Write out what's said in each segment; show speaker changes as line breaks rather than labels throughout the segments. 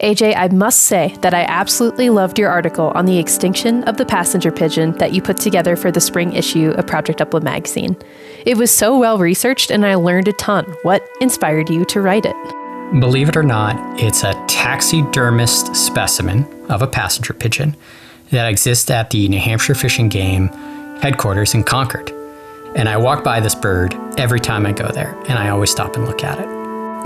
AJ, I must say that I absolutely loved your article on the extinction of the passenger pigeon that you put together for the spring issue of Project Upland magazine. It was so well researched and I learned a ton. What inspired you to write it?
Believe it or not, it's a taxidermist specimen of a passenger pigeon that exists at the New Hampshire Fish and Game headquarters in Concord. And I walk by this bird every time I go there, and I always stop and look at it.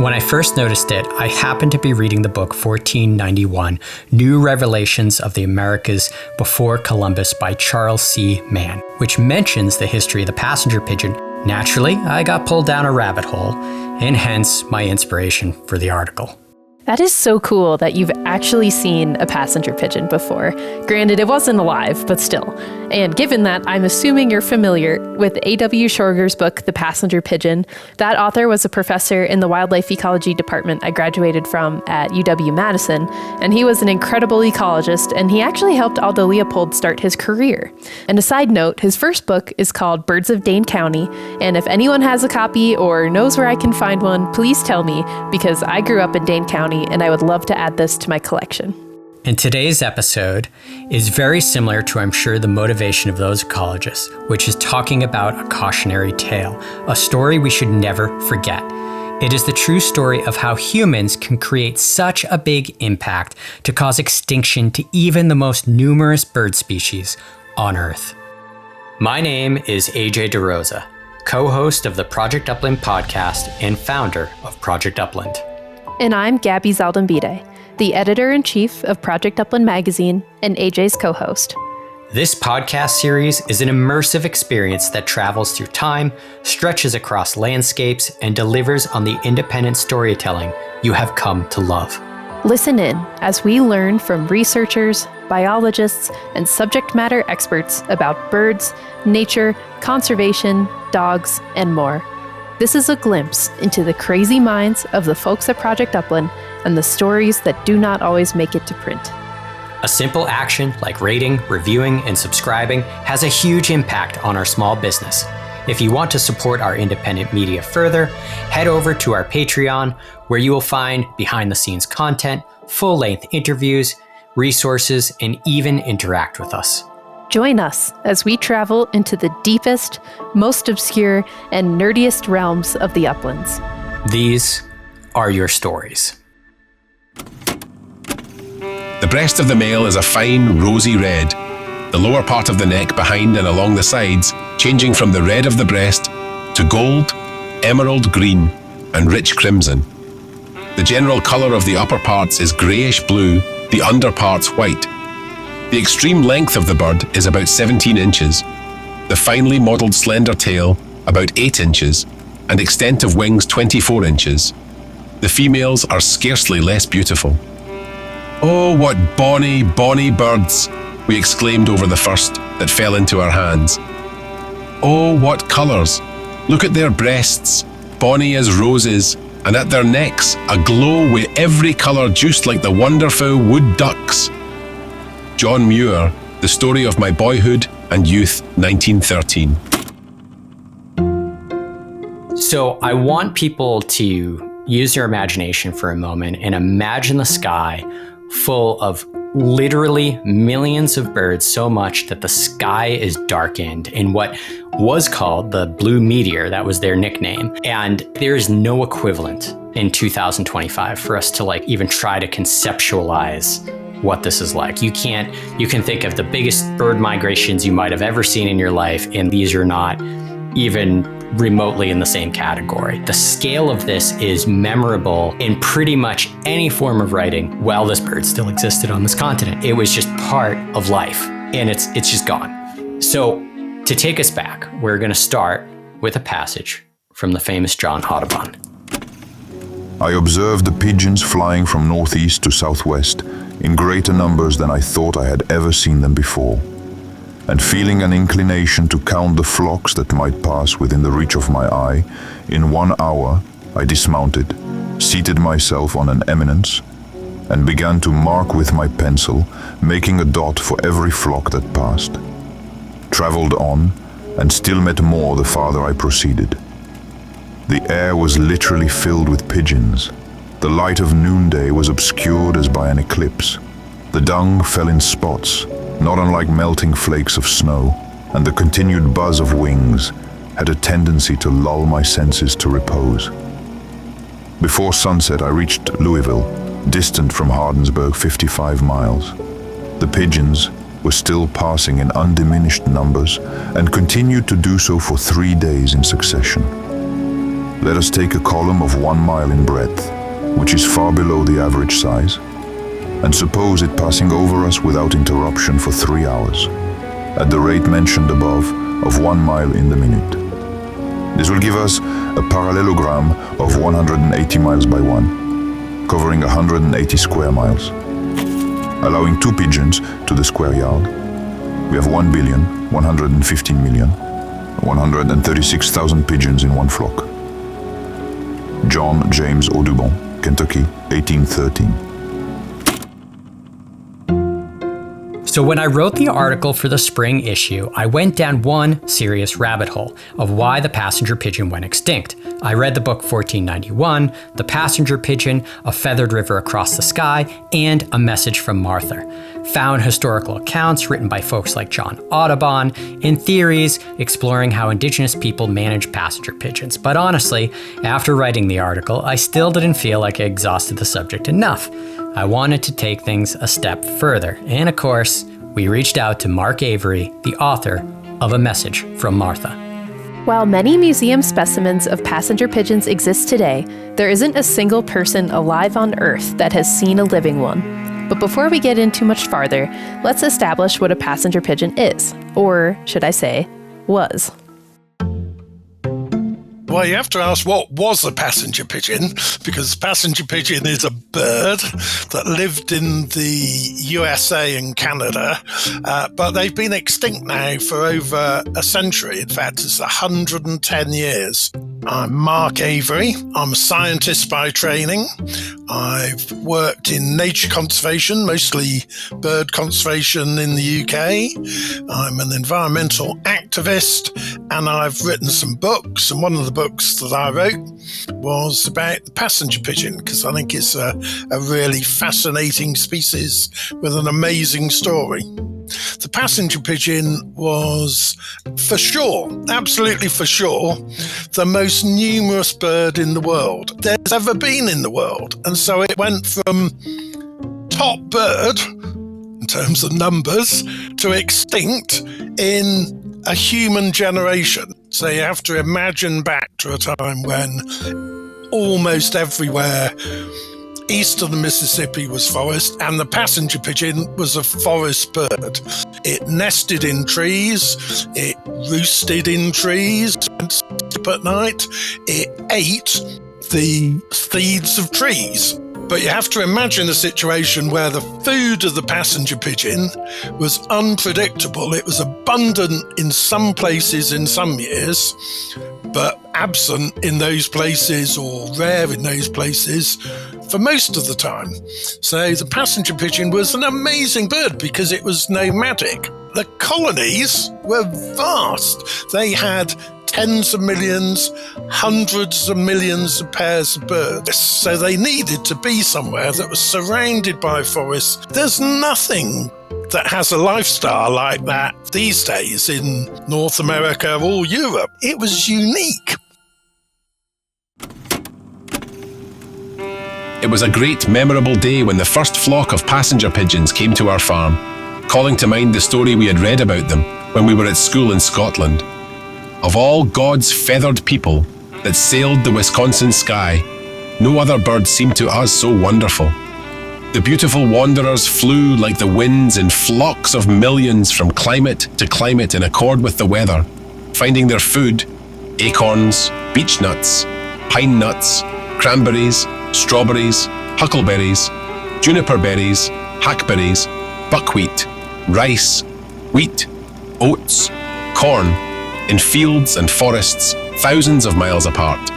When I first noticed it, I happened to be reading the book 1491, New Revelations of the Americas Before Columbus by Charles C. Mann, which mentions the history of the passenger pigeon. Naturally, I got pulled down a rabbit hole, and hence my inspiration for the article.
That is so cool that you've actually seen a passenger pigeon before. Granted, it wasn't alive, but still. And given that, I'm assuming you're familiar with A.W. Schorger's book, The Passenger Pigeon. That author was a professor in the wildlife ecology department I graduated from at UW-Madison, and he was an incredible ecologist, and he actually helped Aldo Leopold start his career. And a side note, his first book is called Birds of Dane County, and if anyone has a copy or knows where I can find one, please tell me, because I grew up in Dane County, and I would love to add this to my collection.
And today's episode is very similar to, I'm sure, the motivation of those ecologists, which is talking about a cautionary tale, a story we should never forget. It is the true story of how humans can create such a big impact to cause extinction to even the most numerous bird species on Earth. My name is AJ DeRosa, co-host of the Project Upland podcast and founder of Project Upland.
And I'm Gabby Zaldambide, the editor-in-chief of Project Upland magazine and AJ's co-host.
This podcast series is an immersive experience that travels through time, stretches across landscapes, and delivers on the independent storytelling you have come to love.
Listen in as we learn from researchers, biologists, and subject matter experts about birds, nature, conservation, dogs, and more. This is a glimpse into the crazy minds of the folks at Project Upland and the stories that do not always make it to print.
A simple action like rating, reviewing, and subscribing has a huge impact on our small business. If you want to support our independent media further, head over to our Patreon, where you will find behind-the-scenes content, full-length interviews, resources, and even interact with us.
Join us as we travel into the deepest, most obscure, and nerdiest realms of the uplands.
These are your stories.
The breast of the male is a fine, rosy red, the lower part of the neck behind and along the sides changing from the red of the breast to gold, emerald green, and rich crimson. The general colour of the upper parts is greyish blue, the under parts white. The extreme length of the bird is about 17 inches, the finely modelled slender tail about 8 inches, and extent of wings 24 inches. The females are scarcely less beautiful. "Oh, what bonny, bonny birds!" we exclaimed over the first that fell into our hands. "Oh, what colours! Look at their breasts, bonny as roses, and at their necks aglow with every colour just like the wonderful wood ducks." John Muir, The Story of My Boyhood and Youth, 1913.
So I want people to use their imagination for a moment and imagine the sky full of literally millions of birds, so much that the sky is darkened in what was called the blue meteor. That was their nickname. And there's no equivalent in 2025 for us to even try to conceptualize what this is like. You can think of the biggest bird migrations you might have ever seen in your life, and these are not even remotely in the same category. The scale of this is memorable in pretty much any form of writing while this bird still existed on this continent. It was just part of life, and it's just gone. So to take us back, we're going to start with a passage from the famous John Audubon.
I observed the pigeons flying from northeast to southwest in greater numbers than I thought I had ever seen them before. And feeling an inclination to count the flocks that might pass within the reach of my eye, in 1 hour I dismounted, seated myself on an eminence, and began to mark with my pencil, making a dot for every flock that passed. Traveled on, and still met more the farther I proceeded. The air was literally filled with pigeons, The light of noonday was obscured as by an eclipse. The dung fell in spots, not unlike melting flakes of snow, and the continued buzz of wings had a tendency to lull my senses to repose. Before sunset, I reached Louisville, distant from Hardinsburg 55 miles. The pigeons were still passing in undiminished numbers and continued to do so for 3 days in succession. Let us take a column of 1 mile in breadth, which is far below the average size, and suppose it passing over us without interruption for 3 hours, at the rate mentioned above of 1 mile in the minute. This will give us a parallelogram of 180 miles by 1, covering 180 square miles. Allowing 2 pigeons to the square yard, we have 1,115,136,000 pigeons in one flock. John James Audubon, Kentucky, 1813.
So when I wrote the article for the spring issue, I went down one serious rabbit hole of why the passenger pigeon went extinct. I read the book 1491, The Passenger Pigeon, A Feathered River Across the Sky, and A Message from Martha. Found historical accounts written by folks like John Audubon, and theories exploring how indigenous people manage passenger pigeons. But honestly, after writing the article, I still didn't feel like I exhausted the subject enough. I wanted to take things a step further, and of course, we reached out to Mark Avery, the author of A Message from Martha.
While many museum specimens of passenger pigeons exist today, there isn't a single person alive on Earth that has seen a living one. But before we get in too much farther, let's establish what a passenger pigeon is, or should I say, was.
Well, you have to ask what was a passenger pigeon, because passenger pigeon is a bird that lived in the USA and Canada, but they've been extinct now for over a century. In fact, it's 110 years. I'm Mark Avery. I'm a scientist by training. I've worked in nature conservation, mostly bird conservation in the UK. I'm an environmental activist, and I've written some books, and one of the books that I wrote was about the passenger pigeon, because I think it's a really fascinating species with an amazing story. The passenger pigeon was, for sure, absolutely for sure, the most numerous bird in the world there's ever been in the world. And so it went from top bird, in terms of numbers, to extinct in a human generation. So you have to imagine back to a time when almost everywhere east of the Mississippi was forest, and the passenger pigeon was a forest bird. It nested in trees, it roosted in trees, went to sleep at night, it ate the seeds of trees. But you have to imagine a situation where the food of the passenger pigeon was unpredictable. It was abundant in some places in some years, but absent in those places or rare in those places for most of the time. So the passenger pigeon was an amazing bird because it was nomadic. The colonies were vast. They had tens of millions, hundreds of millions of pairs of birds. So they needed to be somewhere that was surrounded by forests. There's nothing that has a lifestyle like that these days in North America or Europe. It was unique.
It was a great, memorable day when the first flock of passenger pigeons came to our farm, calling to mind the story we had read about them when we were at school in Scotland. Of all God's feathered people that sailed the Wisconsin sky, no other bird seemed to us so wonderful. The beautiful wanderers flew like the winds in flocks of millions from climate to climate in accord with the weather, finding their food, acorns, beech nuts, pine nuts, cranberries, strawberries, huckleberries, juniper berries, hackberries, buckwheat, rice, wheat, oats, corn, in fields and forests thousands of miles apart.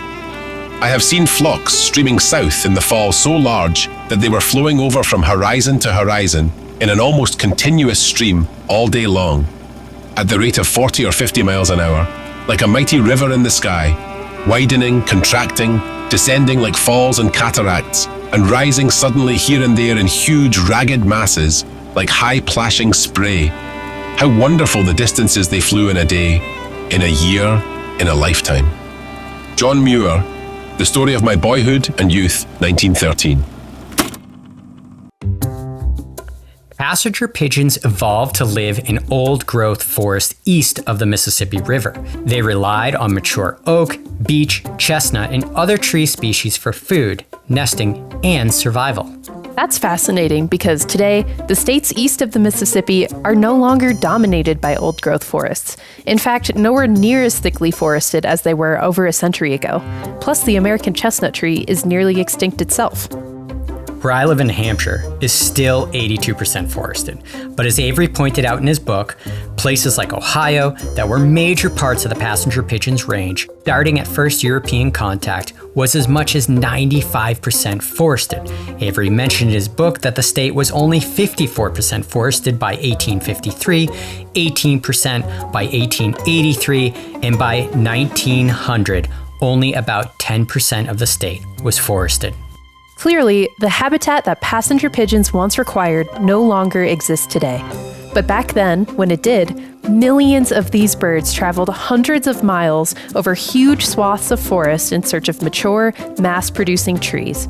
I have seen flocks streaming south in the fall so large that they were flowing over from horizon to horizon in an almost continuous stream all day long, at the rate of 40 or 50 miles an hour, like a mighty river in the sky, widening, contracting, descending like falls and cataracts, and rising suddenly here and there in huge ragged masses like high plashing spray. How wonderful the distances they flew in a day, in a year, in a lifetime. John Muir, The Story of My Boyhood and Youth, 1913.
Passenger pigeons evolved to live in old-growth forest east of the Mississippi River. They relied on mature oak, beech, chestnut, and other tree species for food, nesting, and survival.
That's fascinating because today, the states east of the Mississippi are no longer dominated by old-growth forests. In fact, nowhere near as thickly forested as they were over a century ago. Plus, the American chestnut tree is nearly extinct itself.
Where I live in New Hampshire is still 82% forested. But as Avery pointed out in his book, places like Ohio that were major parts of the passenger pigeon's range, starting at first European contact, was as much as 95% forested. Avery mentioned in his book that the state was only 54% forested by 1853, 18% by 1883, and by 1900, only about 10% of the state was forested.
Clearly, the habitat that passenger pigeons once required no longer exists today. But back then, when it did, millions of these birds traveled hundreds of miles over huge swaths of forest in search of mature, mass-producing trees.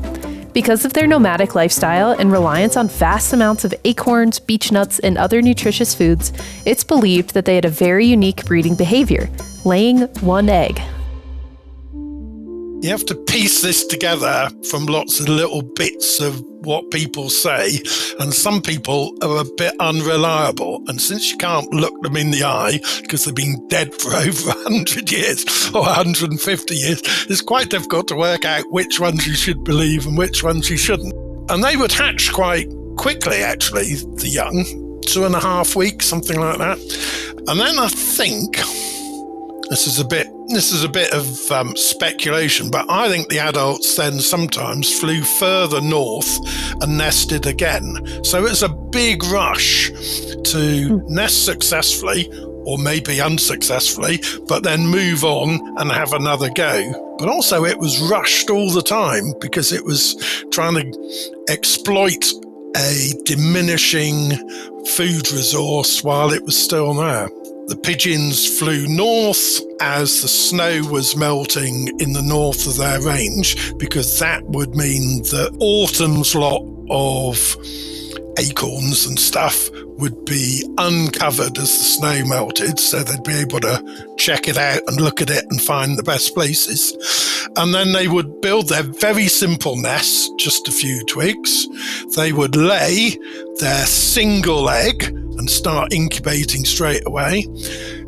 Because of their nomadic lifestyle and reliance on vast amounts of acorns, beech nuts, and other nutritious foods, it's believed that they had a very unique breeding behavior, laying one egg.
You have to piece this together from lots of little bits of what people say, and some people are a bit unreliable. And since you can't look them in the eye because they've been dead for over 100 years or 150 years, it's quite difficult to work out which ones you should believe and which ones you shouldn't. And they would hatch quite quickly, actually, the young, 2.5 weeks, something like that. And then I think, this is a bit of speculation, but I think the adults then sometimes flew further north and nested again. So it's a big rush to nest successfully, or maybe unsuccessfully, but then move on and have another go. But also it was rushed all the time because it was trying to exploit a diminishing food resource while it was still there. The pigeons flew north as the snow was melting in the north of their range, because that would mean that autumn's lot of acorns and stuff would be uncovered as the snow melted, so they'd be able to check it out and look at it and find the best places. And then they would build their very simple nests, just a few twigs. They would lay their single egg and start incubating straight away.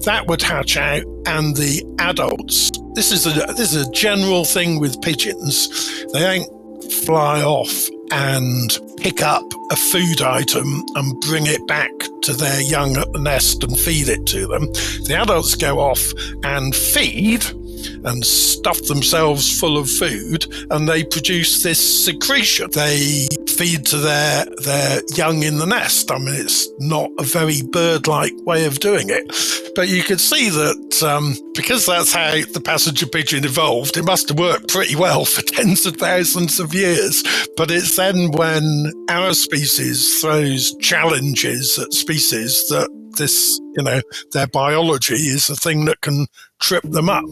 That would hatch out, and the adults, this is a general thing with pigeons, they don't fly off and pick up a food item and bring it back to their young at the nest and feed it to them. The adults go off and feed and stuff themselves full of food, and they produce this secretion. They feed to their young in the nest. I mean, it's not a very bird-like way of doing it. But you could see that because that's how the passenger pigeon evolved, it must have worked pretty well for tens of thousands of years. But it's then when our species throws challenges at species that this, their biology is a thing that can trip them up.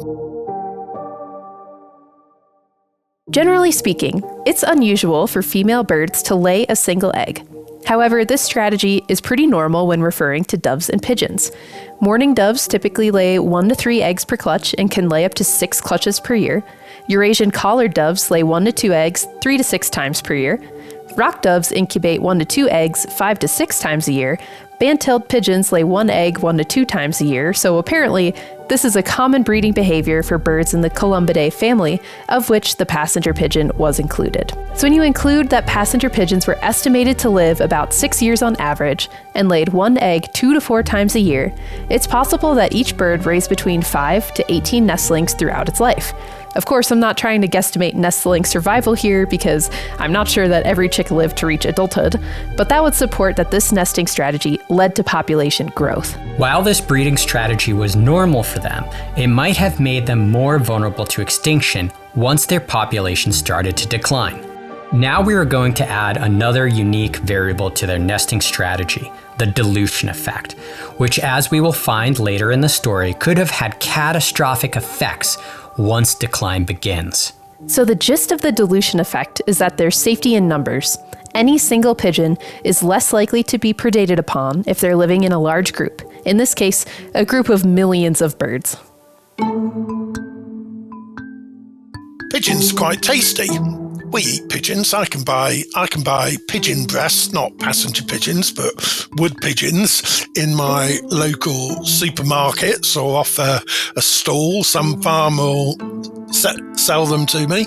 Generally speaking, it's unusual for female birds to lay a single egg. However, this strategy is pretty normal when referring to doves and pigeons. Mourning doves typically lay 1 to 3 eggs per clutch and can lay up to 6 clutches per year. Eurasian collared doves lay 1 to 2 eggs 3 to 6 times per year. Rock doves incubate 1 to 2 eggs 5 to 6 times a year. Band-tailed pigeons lay 1 egg 1 to 2 times a year, so apparently this is a common breeding behavior for birds in the Columbidae family, of which the passenger pigeon was included. So when you include that passenger pigeons were estimated to live about 6 years on average and laid 1 egg 2 to 4 times a year, it's possible that each bird raised between 5 to 18 nestlings throughout its life. Of course, I'm not trying to guesstimate nestling survival here because I'm not sure that every chick lived to reach adulthood, but that would support that this nesting strategy led to population growth.
While this breeding strategy was normal for them, it might have made them more vulnerable to extinction once their population started to decline. Now we are going to add another unique variable to their nesting strategy, the dilution effect, which, as we will find later in the story, could have had catastrophic effects once decline begins.
So the gist of the dilution effect is that there's safety in numbers. Any single pigeon is less likely to be predated upon if they're living in a large group. In this case, a group of millions of birds.
Pigeons are quite tasty. We eat pigeons. I can buy pigeon breasts, not passenger pigeons, but wood pigeons in my local supermarkets or off a stall. Some farm will sell them to me.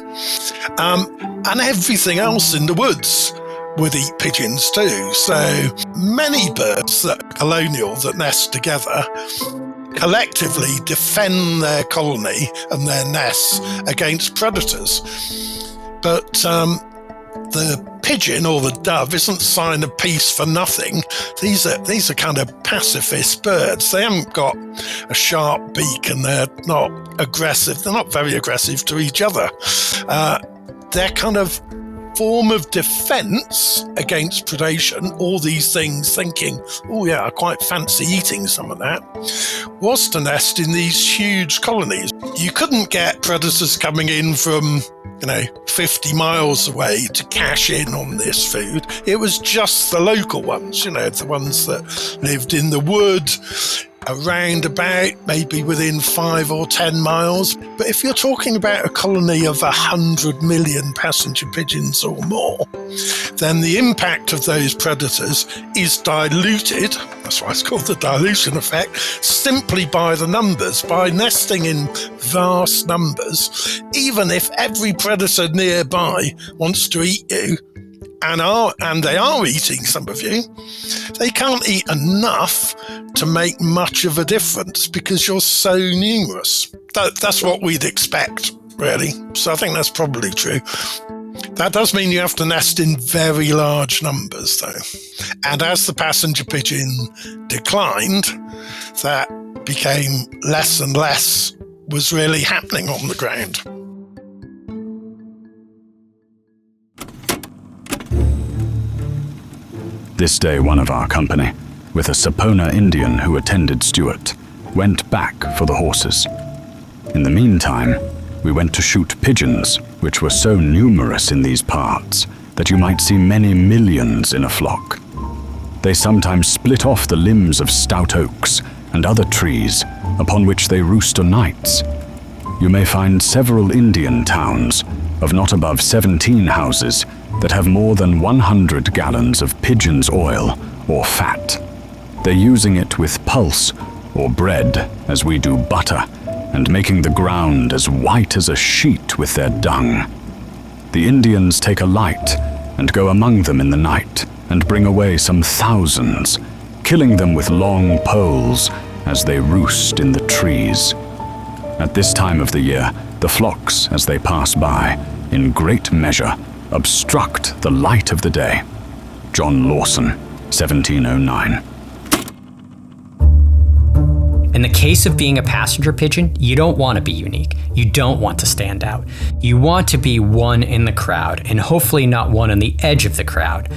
And everything else in the woods would eat pigeons too. So many birds that are colonial that nest together collectively defend their colony and their nests against predators. But the pigeon or the dove isn't a sign of peace for nothing. These are kind of pacifist birds. They haven't got a sharp beak and they're not aggressive. They're not very aggressive to each other. They're kind of form of defense against predation, all these things thinking, oh yeah, I quite fancy eating some of that, was to nest in these huge colonies. You couldn't get predators coming in from 50 miles away to cash in on this food. It was just the local ones, the ones that lived in the wood, around about, maybe within 5 or 10 miles. But if you're talking about a colony of 100 million passenger pigeons or more, then the impact of those predators is diluted, that's why it's called the dilution effect, simply by the numbers, by nesting in vast numbers. Even if every predator nearby wants to eat you, and they are eating some of you, they can't eat enough to make much of a difference because you're so numerous. That's what we'd expect, really. So I think that's probably true. That does mean you have to nest in very large numbers, though. And as the passenger pigeon declined, that became less and less was really happening on the ground.
This day, one of our company, with a Sapona Indian who attended Stuart, went back for the horses. In the meantime, we went to shoot pigeons, which were so numerous in these parts that you might see many millions in a flock. They sometimes split off the limbs of stout oaks and other trees upon which they roost o' nights. You may find several Indian towns of not above 17 houses that have more than 100 gallons of pigeon's oil or fat. They're using it with pulse or bread as we do butter, and making the ground as white as a sheet with their dung. The Indians take a light and go among them in the night and bring away some thousands, killing them with long poles as they roost in the trees. At this time of the year, the flocks, as they pass by, in great measure, obstruct the light of the day. John Lawson, 1709.
In the case of being a passenger pigeon, you don't want to be unique. You don't want to stand out. You want to be one in the crowd, and hopefully not one on the edge of the crowd.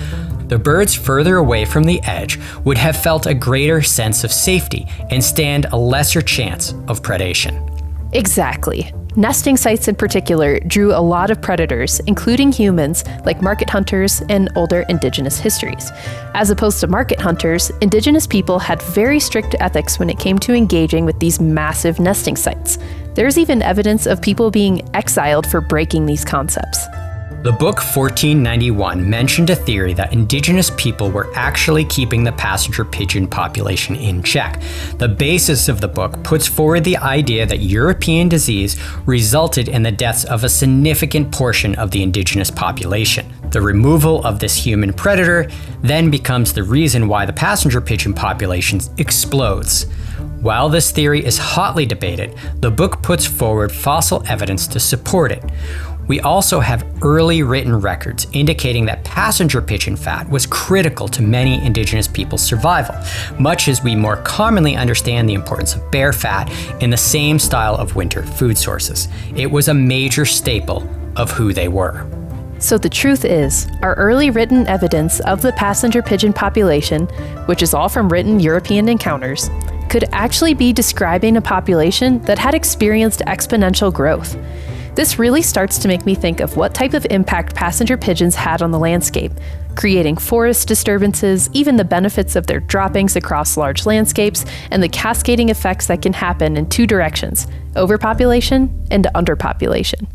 The birds further away from the edge would have felt a greater sense of safety and stand a lesser chance of predation.
Exactly. Nesting sites in particular drew a lot of predators, including humans like market hunters and older indigenous histories. As opposed to market hunters, indigenous people had very strict ethics when it came to engaging with these massive nesting sites. There's even evidence of people being exiled for breaking these concepts.
The book 1491 mentioned a theory that indigenous people were actually keeping the passenger pigeon population in check. The basis of the book puts forward the idea that European disease resulted in the deaths of a significant portion of the indigenous population. The removal of this human predator then becomes the reason why the passenger pigeon population explodes. While this theory is hotly debated, the book puts forward fossil evidence to support it. We also have early written records indicating that passenger pigeon fat was critical to many indigenous people's survival, much as we more commonly understand the importance of bear fat in the same style of winter food sources. It was a major staple of who they were.
So the truth is, our early written evidence of the passenger pigeon population, which is all from written European encounters, could actually be describing a population that had experienced exponential growth. This really starts to make me think of what type of impact passenger pigeons had on the landscape, creating forest disturbances, even the benefits of their droppings across large landscapes, and the cascading effects that can happen in two directions: overpopulation and underpopulation.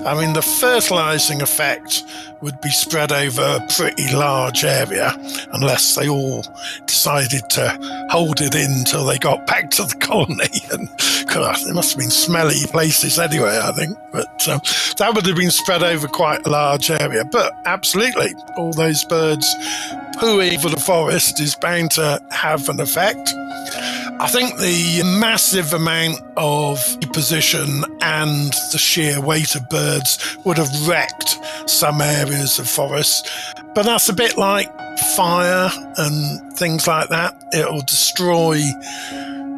I mean, the fertilizing effect would be spread over a pretty large area unless they all decided to hold it in until they got back to the colony. And God, they must have been smelly places anyway, I think. But that would have been spread over quite a large area. But absolutely, all those birds pooing for the forest is bound to have an effect. I think the massive amount of position and the sheer weight of birds would have wrecked some areas of forest. But that's a bit like fire and things like that. It'll destroy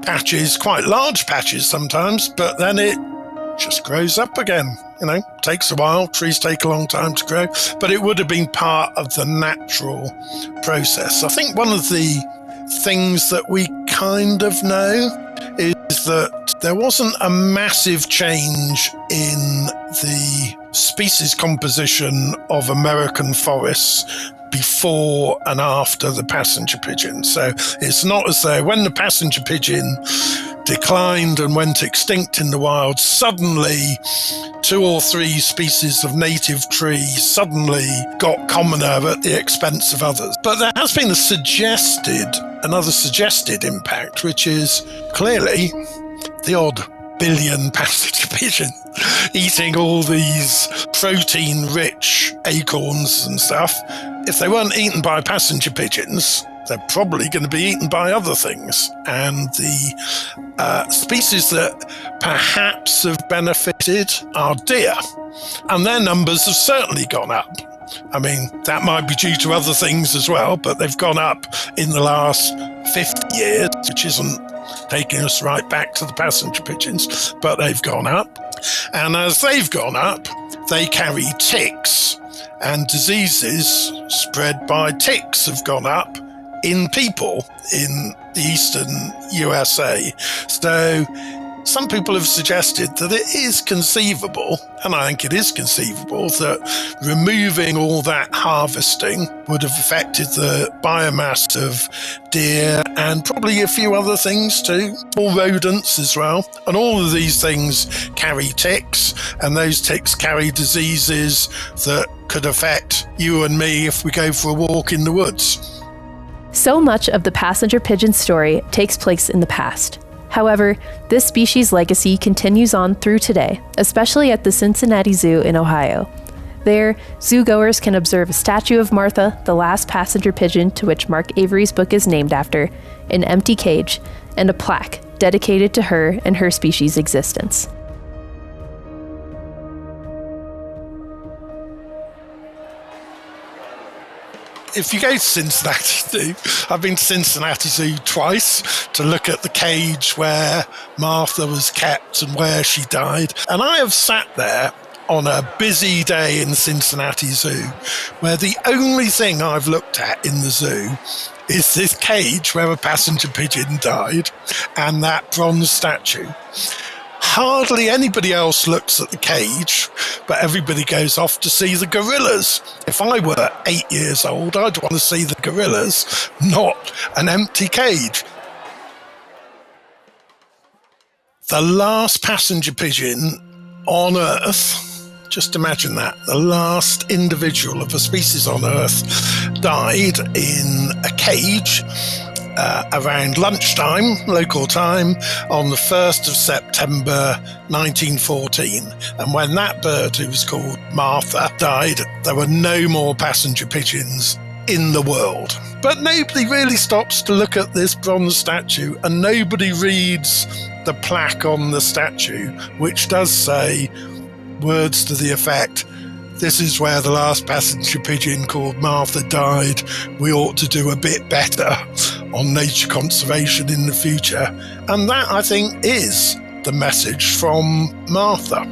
patches, quite large patches sometimes, but then it just grows up again. You know, takes a while. Trees take a long time to grow, but it would have been part of the natural process. I think one of the things that we kind of know is that there wasn't a massive change in the species composition of American forests before and after the passenger pigeon. So it's not as though when the passenger pigeon declined and went extinct in the wild, suddenly 2 or 3 species of native trees suddenly got commoner at the expense of others. But there has been another suggested impact, which is clearly the odd billion passenger pigeon eating all these protein-rich acorns and stuff. If they weren't eaten by passenger pigeons, they're probably going to be eaten by other things. And the species that perhaps have benefited are deer. And their numbers have certainly gone up. I mean, that might be due to other things as well, but they've gone up in the last 50 years, which isn't taking us right back to the passenger pigeons, but they've gone up. And as they've gone up, they carry ticks, and diseases spread by ticks have gone up in people in the eastern USA. So some people have suggested that it is conceivable, and I think it is conceivable, that removing all that harvesting would have affected the biomass of deer and probably a few other things too, or rodents as well. And all of these things carry ticks, and those ticks carry diseases that could affect you and me if we go for a walk in the woods.
So much of the passenger pigeon story takes place in the past. However, this species' legacy continues on through today, especially at the Cincinnati Zoo in Ohio. There, zoogoers can observe a statue of Martha, the last passenger pigeon to which Mark Avery's book is named after, an empty cage, and a plaque dedicated to her and her species' existence.
If you go to Cincinnati Zoo, I've been to Cincinnati Zoo twice to look at the cage where Martha was kept and where she died. And I have sat there on a busy day in Cincinnati Zoo where the only thing I've looked at in the zoo is this cage where a passenger pigeon died and that bronze statue. Hardly anybody else looks at the cage, but everybody goes off to see the gorillas. If I were 8 years old, I'd want to see the gorillas, not an empty cage. The last passenger pigeon on Earth, just imagine that, the last individual of a species on Earth died in a cage around lunchtime, local time, on the 1st of September 1914. And when that bird, who was called Martha, died, there were no more passenger pigeons in the world. But nobody really stops to look at this bronze statue, and nobody reads the plaque on the statue, which does say words to the effect, "This is where the last passenger pigeon called Martha died. We ought to do a bit better." on nature conservation in the future. And that, I think, is the message from Martha.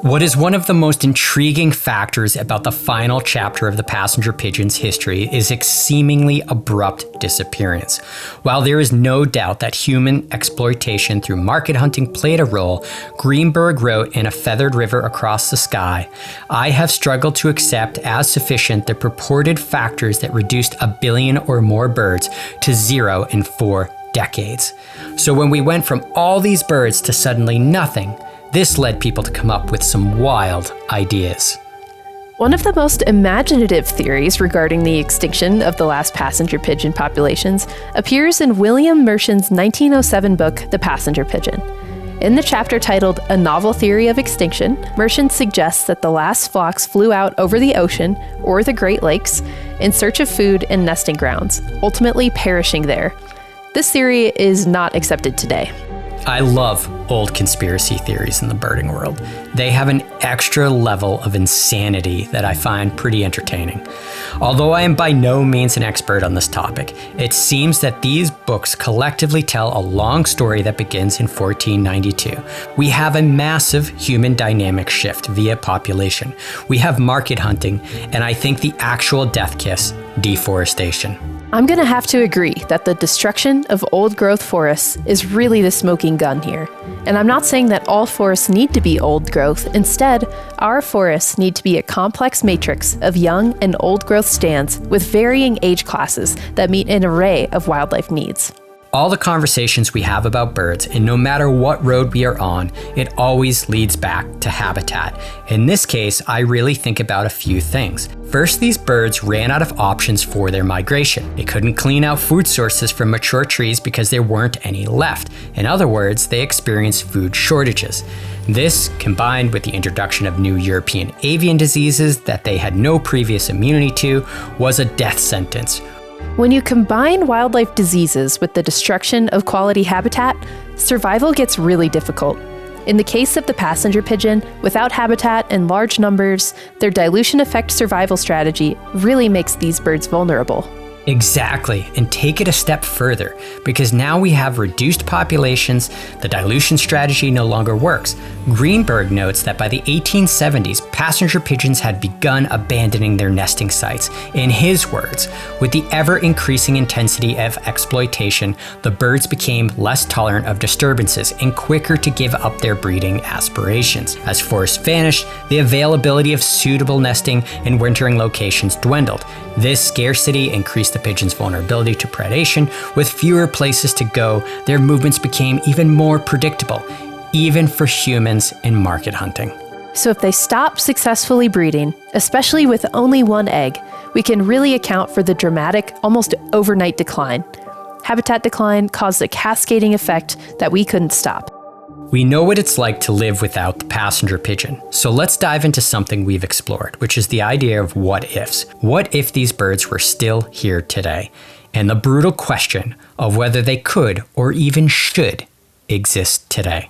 What is one of the most intriguing factors about the final chapter of the passenger pigeon's history is its seemingly abrupt disappearance. While there is no doubt that human exploitation through market hunting played a role, Greenberg wrote in A Feathered River Across the Sky, I have struggled to accept as sufficient the purported factors that reduced 1 billion or more birds to zero in 4 decades. So when we went from all these birds to suddenly nothing, this led people to come up with some wild ideas.
One of the most imaginative theories regarding the extinction of the last passenger pigeon populations appears in William Mershon's 1907 book, The Passenger Pigeon. In the chapter titled A Novel Theory of Extinction, Mershon suggests that the last flocks flew out over the ocean or the Great Lakes in search of food and nesting grounds, ultimately perishing there. This theory is not accepted today.
I love old conspiracy theories in the birding world. They have an extra level of insanity that I find pretty entertaining. Although I am by no means an expert on this topic, it seems that these books collectively tell a long story that begins in 1492. We have a massive human dynamic shift via population. We have market hunting, and I think the actual death kiss, deforestation.
I'm going to have to agree that the destruction of old-growth forests is really the smoking gun here. And I'm not saying that all forests need to be old growth. Instead, our forests need to be a complex matrix of young and old-growth stands with varying age classes that meet an array of wildlife needs.
All the conversations we have about birds, and no matter what road we are on, it always leads back to habitat. In this case, I really think about a few things. First, these birds ran out of options for their migration. They couldn't clean out food sources from mature trees because there weren't any left. In other words, they experienced food shortages. This, combined with the introduction of new European avian diseases that they had no previous immunity to, was a death sentence.
When you combine wildlife diseases with the destruction of quality habitat, survival gets really difficult. In the case of the passenger pigeon, without habitat and large numbers, their dilution effect survival strategy really makes these birds vulnerable.
Exactly, and take it a step further, because now we have reduced populations, the dilution strategy no longer works. Greenberg notes that by the 1870s, passenger pigeons had begun abandoning their nesting sites. In his words, with the ever-increasing intensity of exploitation, the birds became less tolerant of disturbances and quicker to give up their breeding aspirations. As forests vanished, the availability of suitable nesting and wintering locations dwindled. This scarcity increased the pigeons' vulnerability to predation. With fewer places to go, their movements became even more predictable, even for humans in market hunting.
So if they stop successfully breeding, especially with only one egg, we can really account for the dramatic, almost overnight decline. Habitat decline caused a cascading effect that we couldn't stop.
We know what it's like to live without the passenger pigeon, so let's dive into something we've explored, which is the idea of what ifs. What if these birds were still here today? And the brutal question of whether they could or even should exist today.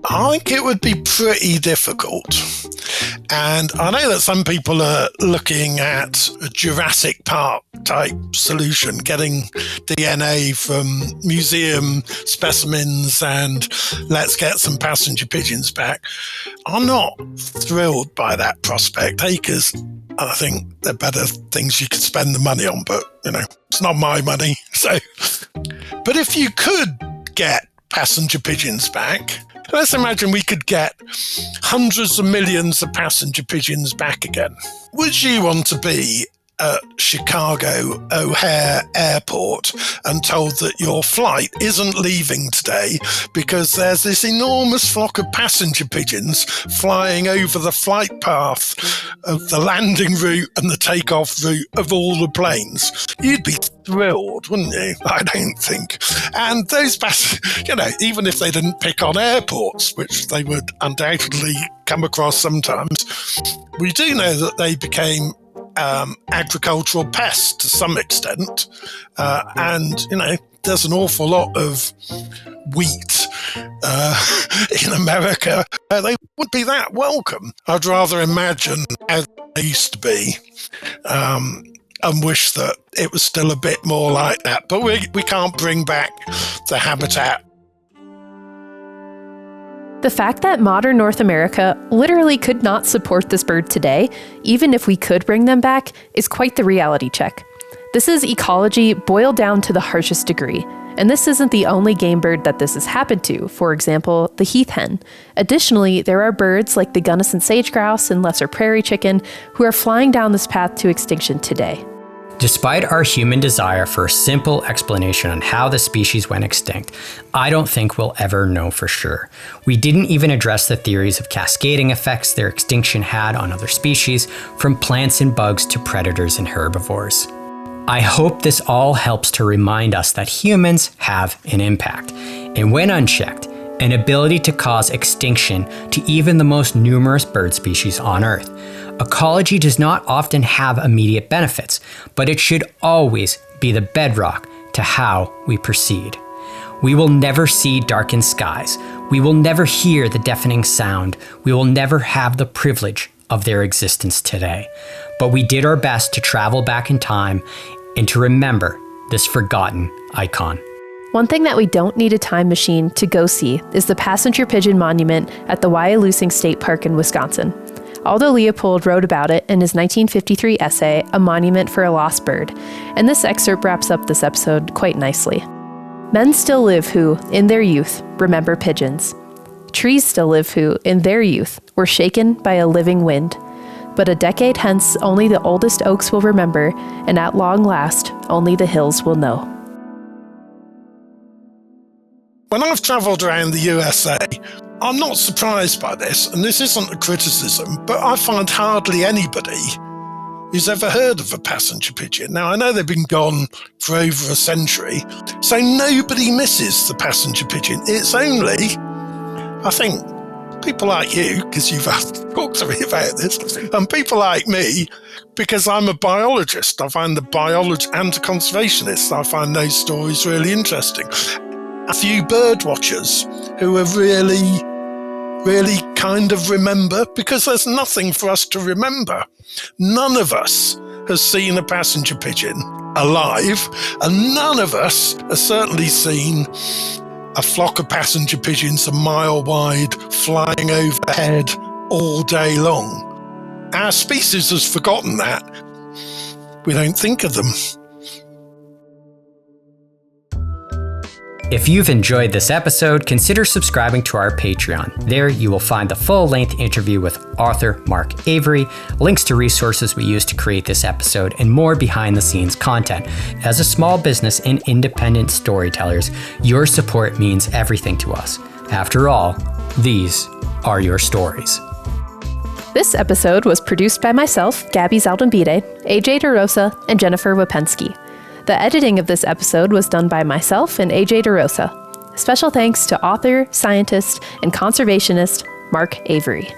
I think it would be pretty difficult. And I know that some people are looking at a Jurassic Park type solution, getting DNA from museum specimens and let's get some passenger pigeons back. I'm not thrilled by that prospect. Acres, I think they're better things you could spend the money on, but, it's not my money. So, but if you could get passenger pigeons back, let's imagine we could get hundreds of millions of passenger pigeons back again. Would you want to be at Chicago O'Hare Airport and told that your flight isn't leaving today because there's this enormous flock of passenger pigeons flying over the flight path of the landing route and the takeoff route of all the planes? You'd be thrilled, wouldn't you? I don't think. And those even if they didn't pick on airports, which they would undoubtedly come across sometimes, we do know that they became agricultural pests to some extent. And, there's an awful lot of wheat in America, they wouldn't be that welcome. I'd rather imagine how they used to be and wish that it was still a bit more like that. But we can't bring back the habitat.
The fact that modern North America literally could not support this bird today, even if we could bring them back, is quite the reality check. This is ecology boiled down to the harshest degree. And this isn't the only game bird that this has happened to, for example, the heath hen. Additionally, there are birds like the Gunnison sage grouse and lesser prairie chicken who are flying down this path to extinction today.
Despite our human desire for a simple explanation on how the species went extinct, I don't think we'll ever know for sure. We didn't even address the theories of cascading effects their extinction had on other species, from plants and bugs to predators and herbivores. I hope this all helps to remind us that humans have an impact, and when unchecked, an ability to cause extinction to even the most numerous bird species on Earth. Ecology does not often have immediate benefits, but it should always be the bedrock to how we proceed. We will never see darkened skies. We will never hear the deafening sound. We will never have the privilege of their existence today. But we did our best to travel back in time and to remember this forgotten icon.
One thing that we don't need a time machine to go see is the Passenger Pigeon Monument at the Wyalusing State Park in Wisconsin. Aldo Leopold wrote about it in his 1953 essay, A Monument for a Lost Bird, and this excerpt wraps up this episode quite nicely. Men still live who, in their youth, remember pigeons. Trees still live who, in their youth, were shaken by a living wind. But a decade hence, only the oldest oaks will remember, and at long last, only the hills will know.
When I've travelled around the USA, I'm not surprised by this, and this isn't a criticism, but I find hardly anybody who's ever heard of a passenger pigeon. Now, I know they've been gone for over a century, so nobody misses the passenger pigeon. It's only, I think, people like you, because you've talked to me about this, and people like me, because I'm a biologist. I find the biologist and a conservationist. I find those stories really interesting. A few bird watchers who are really kind of remember, because there's nothing for us to remember. None of us has seen a passenger pigeon alive, and none of us has certainly seen a flock of passenger pigeons a mile wide flying overhead all day long. Our species has forgotten that. We don't think of them.
If you've enjoyed this episode, consider subscribing to our Patreon. There you will find the full-length interview with author Mark Avery, links to resources we used to create this episode, and more behind-the-scenes content. As a small business and independent storytellers, your support means everything to us. After all, these are your stories.
This episode was produced by myself, Gabby Zaldambide, AJ DeRosa, and Jennifer Wapensky. The editing of this episode was done by myself and AJ DeRosa. Special thanks to author, scientist, and conservationist Mark Avery.